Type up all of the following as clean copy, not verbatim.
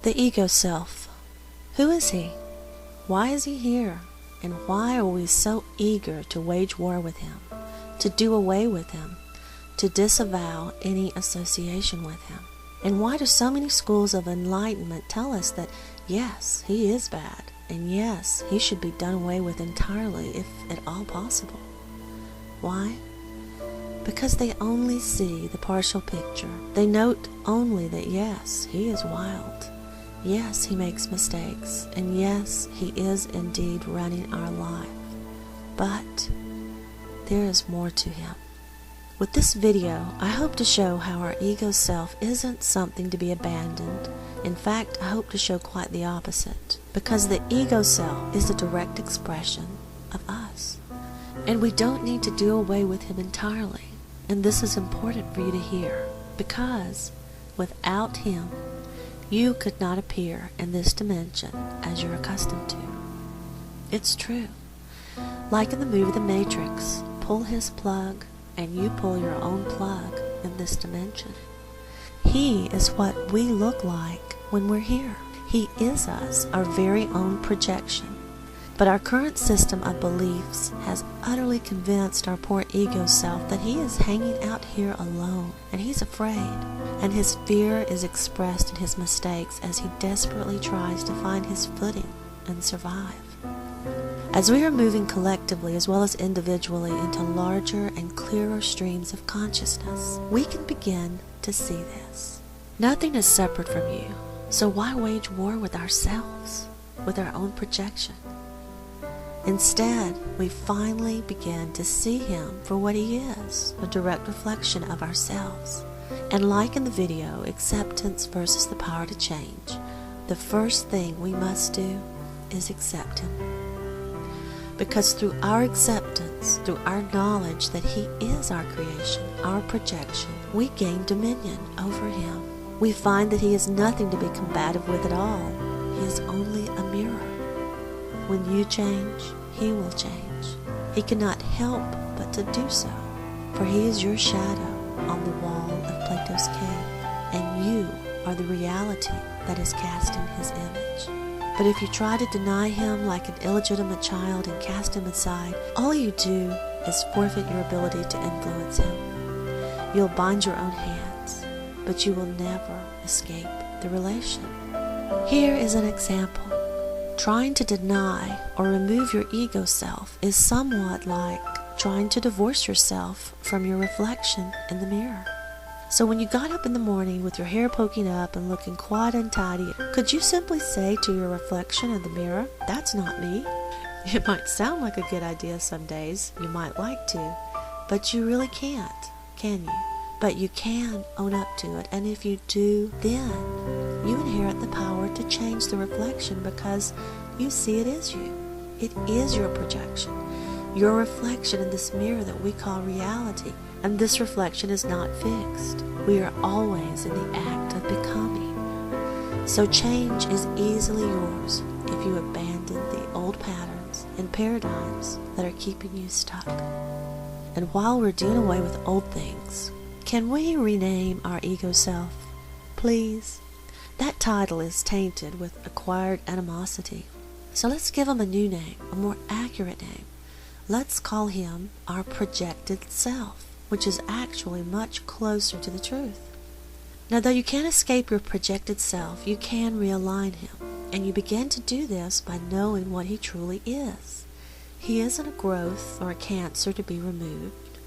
The ego self. Who is he? Why is he here? And why are we so eager to wage war with him, to do away with him, to disavow any association with him? And why do so many schools of enlightenment tell us that, yes, he is bad, and yes, he should be done away with entirely, if at all possible? Why? Because they only see the partial picture. They note only that, yes, he is wild. Yes, he makes mistakes, and yes, he is indeed running our life. But there is more to him. With this video, I hope to show how our ego self isn't something to be abandoned. In fact, I hope to show quite the opposite, because the ego self is a direct expression of us. And we don't need to do away with him entirely. And this is important for you to hear, because without him, you could not appear in this dimension as you're accustomed to. It's true. Like in the movie The Matrix, pull his plug and you pull your own plug in this dimension. He is what we look like when we're here. He is us, our very own projection. But our current system of beliefs has utterly convinced our poor ego self that he is hanging out here alone, and he's afraid. And his fear is expressed in his mistakes as he desperately tries to find his footing and survive. As we are moving collectively as well as individually into larger and clearer streams of consciousness, we can begin to see this. Nothing is separate from you, so why wage war with ourselves, with our own projection? Instead, we finally begin to see him for what he is, a direct reflection of ourselves. And like in the video, acceptance versus the power to change, the first thing we must do is accept him. Because through our acceptance, through our knowledge that he is our creation, our projection, we gain dominion over him. We find that he is nothing to be combative with at all. He is only a mirror. When you change, he will change. He cannot help but to do so, for he is your shadow on the wall of Plato's cave, and you are the reality that is cast in his image. But if you try to deny him like an illegitimate child and cast him aside, all you do is forfeit your ability to influence him. You'll bind your own hands, but you will never escape the relation. Here is an example. Trying to deny or remove your ego self is somewhat like trying to divorce yourself from your reflection in the mirror. So when you got up in the morning with your hair poking up and looking quite untidy, could you simply say to your reflection in the mirror, "That's not me"? It might sound like a good idea some days, you might like to, but you really can't, can you? But you can own up to it, and if you do, then you inherit the power to change the reflection because you see it is you. It is your projection, your reflection in this mirror that we call reality. And this reflection is not fixed. We are always in the act of becoming. So change is easily yours if you abandon the old patterns and paradigms that are keeping you stuck. And while we're doing away with old things, can we rename our ego self? Please? That title is tainted with acquired animosity. So let's give him a new name, a more accurate name. Let's call him our projected self, which is actually much closer to the truth. Now, though you can't escape your projected self, you can realign him. And you begin to do this by knowing what he truly is. He isn't a growth or a cancer to be removed.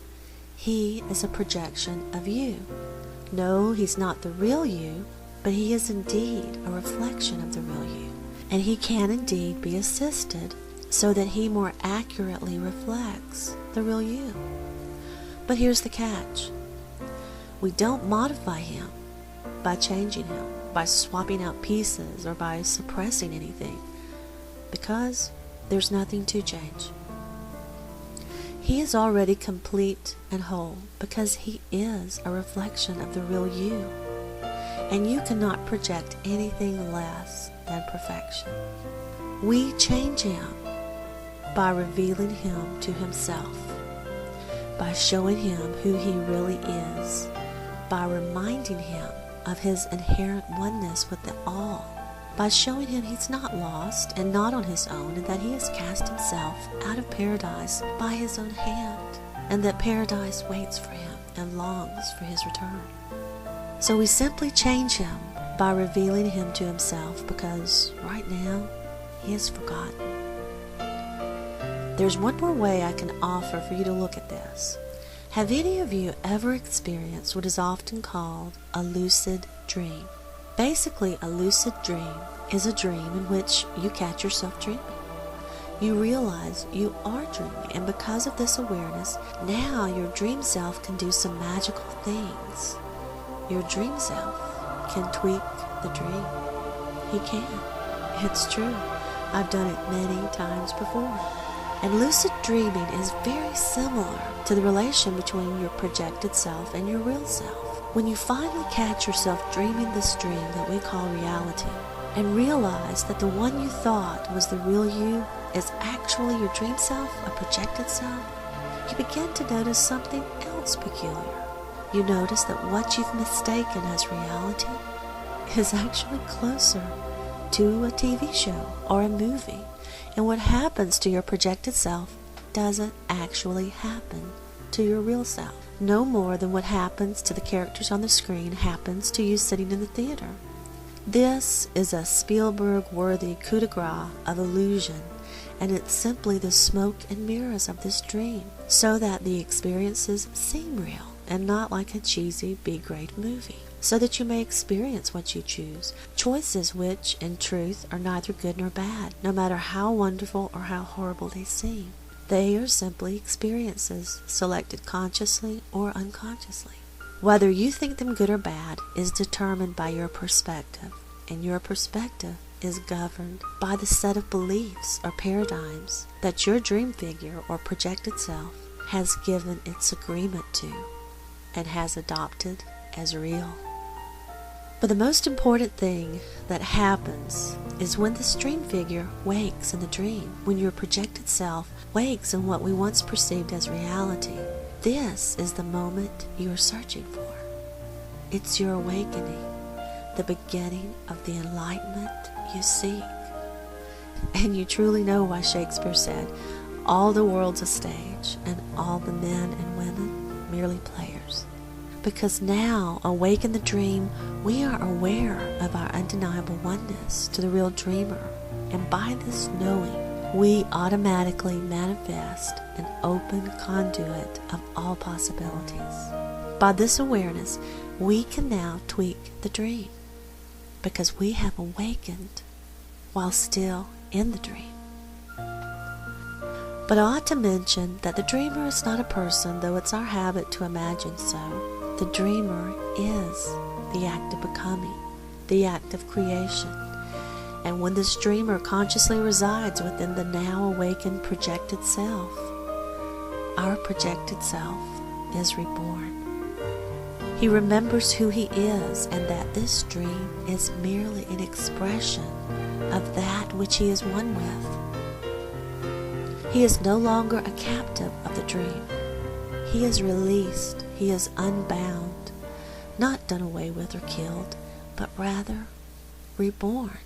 He is a projection of you. No, he's not the real you, but he is indeed a reflection of the real you. And he can indeed be assisted so that he more accurately reflects the real you. But here's the catch. We don't modify him by changing him, by swapping out pieces, or by suppressing anything, because there's nothing to change. He is already complete and whole because he is a reflection of the real you. And you cannot project anything less than perfection. We change him by revealing him to himself, by showing him who he really is, by reminding him of his inherent oneness with the all, by showing him he's not lost and not on his own, and that he has cast himself out of paradise by his own hand, and that paradise waits for him and longs for his return. So we simply change him by revealing him to himself, because right now he is forgotten. There's one more way I can offer for you to look at this. Have any of you ever experienced what is often called a lucid dream? Basically, a lucid dream is a dream in which you catch yourself dreaming. You realize you are dreaming, and because of this awareness, now your dream self can do some magical things. Your dream self can tweak the dream. He can. It's true. I've done it many times before. And lucid dreaming is very similar to the relation between your projected self and your real self. When you finally catch yourself dreaming this dream that we call reality, and realize that the one you thought was the real you is actually your dream self, a projected self, you begin to notice something else peculiar. You notice that what you've mistaken as reality is actually closer to a TV show or a movie. And what happens to your projected self doesn't actually happen to your real self. No more than what happens to the characters on the screen happens to you sitting in the theater. This is a Spielberg-worthy coup de grace of illusion, and it's simply the smoke and mirrors of this dream, so that the experiences seem real and not like a cheesy B-grade movie, so that you may experience what you choose, choices which, in truth, are neither good nor bad, no matter how wonderful or how horrible they seem. They are simply experiences, selected consciously or unconsciously. Whether you think them good or bad is determined by your perspective, and your perspective is governed by the set of beliefs or paradigms that your dream figure or projected self has given its agreement to and has adopted as real. But the most important thing that happens is when this dream figure wakes in the dream, when your projected self wakes in what we once perceived as reality. This is the moment you are searching for. It's your awakening, the beginning of the enlightenment you seek. And you truly know why Shakespeare said, "All the world's a stage, and all the men and women merely players." Because now, awake in the dream, we are aware of our undeniable oneness to the real dreamer. And by this knowing, we automatically manifest an open conduit of all possibilities. By this awareness, we can now tweak the dream, because we have awakened while still in the dream. But I ought to mention that the dreamer is not a person, though it's our habit to imagine so. The dreamer is the act of becoming, the act of creation. And when this dreamer consciously resides within the now awakened projected self, our projected self is reborn. He remembers who he is, and that this dream is merely an expression of that which he is one with. He is no longer a captive of the dream. He is released. He is unbound, not done away with or killed, but rather reborn.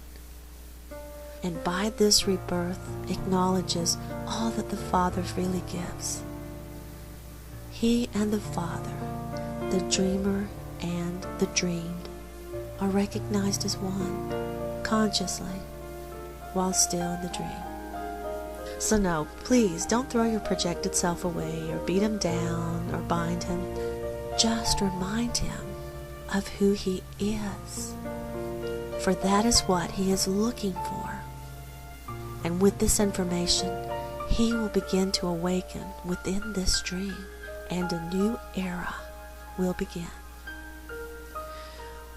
And by this rebirth acknowledges all that the Father freely gives. He and the Father, the dreamer and the dreamed, are recognized as one, consciously, while still in the dream. So no, please don't throw your projected self away or beat him down or bind him. Just remind him of who he is. For that is what he is looking for. And with this information, he will begin to awaken within this dream, and a new era will begin.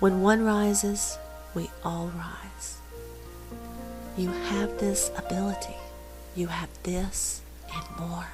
When one rises, we all rise. You have this ability. You have this and more.